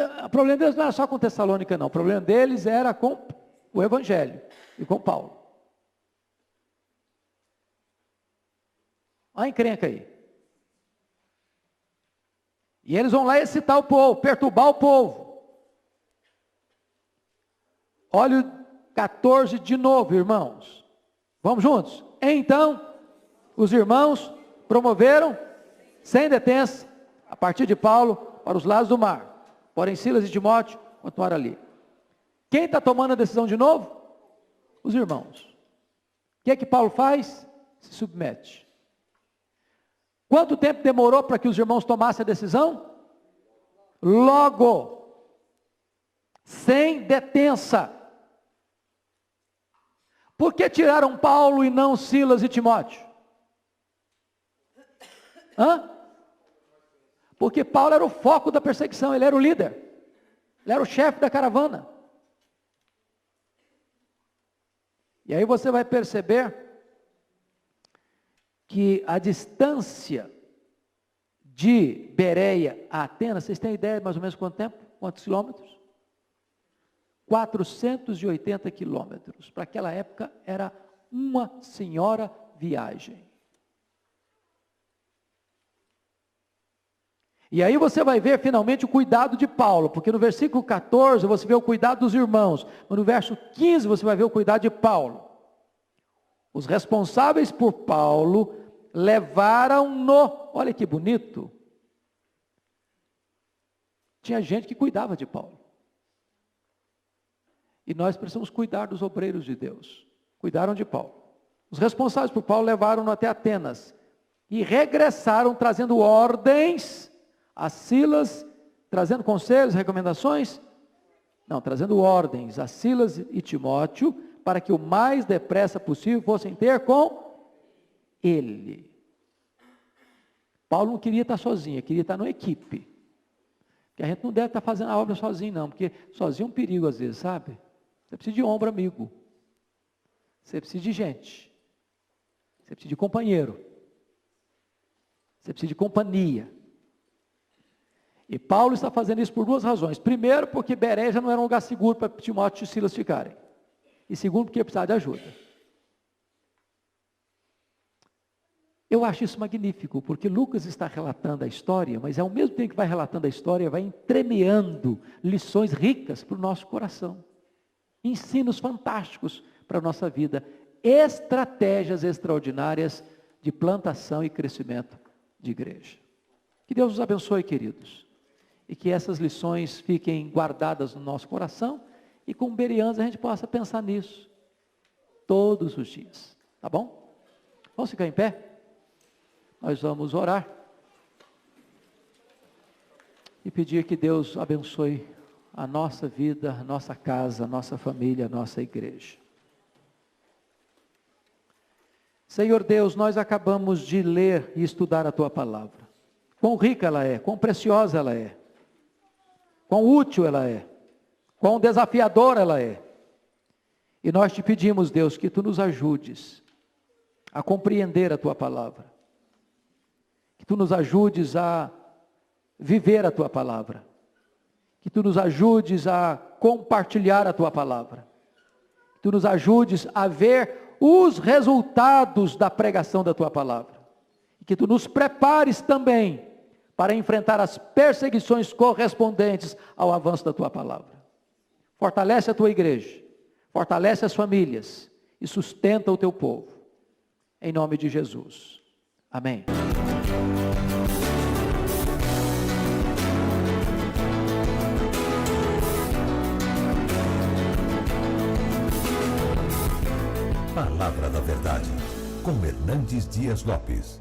não era só com Tessalônica não, o problema deles era com o Evangelho e com Paulo. Olha a encrenca aí. E eles vão lá excitar o povo, perturbar o povo. Olha o 14 de novo, irmãos. Vamos juntos? Então, os irmãos promoveram, sem detença, a partir de Paulo, para os lados do mar. Porém, Silas e Timóteo continuaram ali. Quem está tomando a decisão de novo? Os irmãos. O que é que Paulo faz? Se submete. Quanto tempo demorou para que os irmãos tomassem a decisão? Logo. Sem detença. Por que tiraram Paulo e não Silas e Timóteo? Porque Paulo era o foco da perseguição, ele era o líder, ele era o chefe da caravana. E aí você vai perceber que a distância de Bereia a Atenas, vocês têm ideia de mais ou menos quanto tempo? Quantos quilômetros? 480 quilômetros. Para aquela época era uma senhora viagem. E aí você vai ver finalmente o cuidado de Paulo, porque no versículo 14 você vê o cuidado dos irmãos, mas no verso 15 você vai ver o cuidado de Paulo. Os responsáveis por Paulo levaram-no, olha que bonito, tinha gente que cuidava de Paulo. E nós precisamos cuidar dos obreiros de Deus. Cuidaram de Paulo. Os responsáveis por Paulo levaram-no até Atenas e regressaram trazendo ordens a Silas, trazendo conselhos, recomendações? Não, trazendo ordens a Silas e Timóteo, para que o mais depressa possível fossem ter com ele. Paulo não queria estar sozinho, queria estar numa equipe. Porque a gente não deve estar fazendo a obra sozinho não, porque sozinho é um perigo às vezes, sabe? Você precisa de ombro amigo. Você precisa de gente. Você precisa de companheiro. Você precisa de companhia. E Paulo está fazendo isso por duas razões. Primeiro, porque Bereia já não era um lugar seguro para Timóteo e Silas ficarem. E segundo, porque precisava de ajuda. Eu acho isso magnífico, porque Lucas está relatando a história, mas ao mesmo tempo que vai relatando a história, vai entremeando lições ricas para o nosso coração. Ensinos fantásticos para a nossa vida. Estratégias extraordinárias de plantação e crescimento de igreja. Que Deus os abençoe, queridos. E que essas lições fiquem guardadas no nosso coração e com Bereanos a gente possa pensar nisso todos os dias. Tá bom? Vamos ficar em pé? Nós vamos orar e pedir que Deus abençoe a nossa vida, a nossa casa, a nossa família, a nossa igreja. Senhor Deus, nós acabamos de ler e estudar a Tua palavra. Quão rica ela é, quão preciosa ela é, quão útil ela é, quão desafiadora ela é. E nós te pedimos, Deus, que Tu nos ajudes a compreender a Tua palavra, que Tu nos ajudes a viver a Tua palavra, que Tu nos ajudes a compartilhar a Tua palavra, que Tu nos ajudes a ver os resultados da pregação da Tua palavra, e que Tu nos prepares também para enfrentar as perseguições correspondentes ao avanço da Tua palavra. Fortalece a Tua igreja, fortalece as famílias e sustenta o Teu povo. Em nome de Jesus. Amém. Palavra da Verdade, com Hernandes Dias Lopes.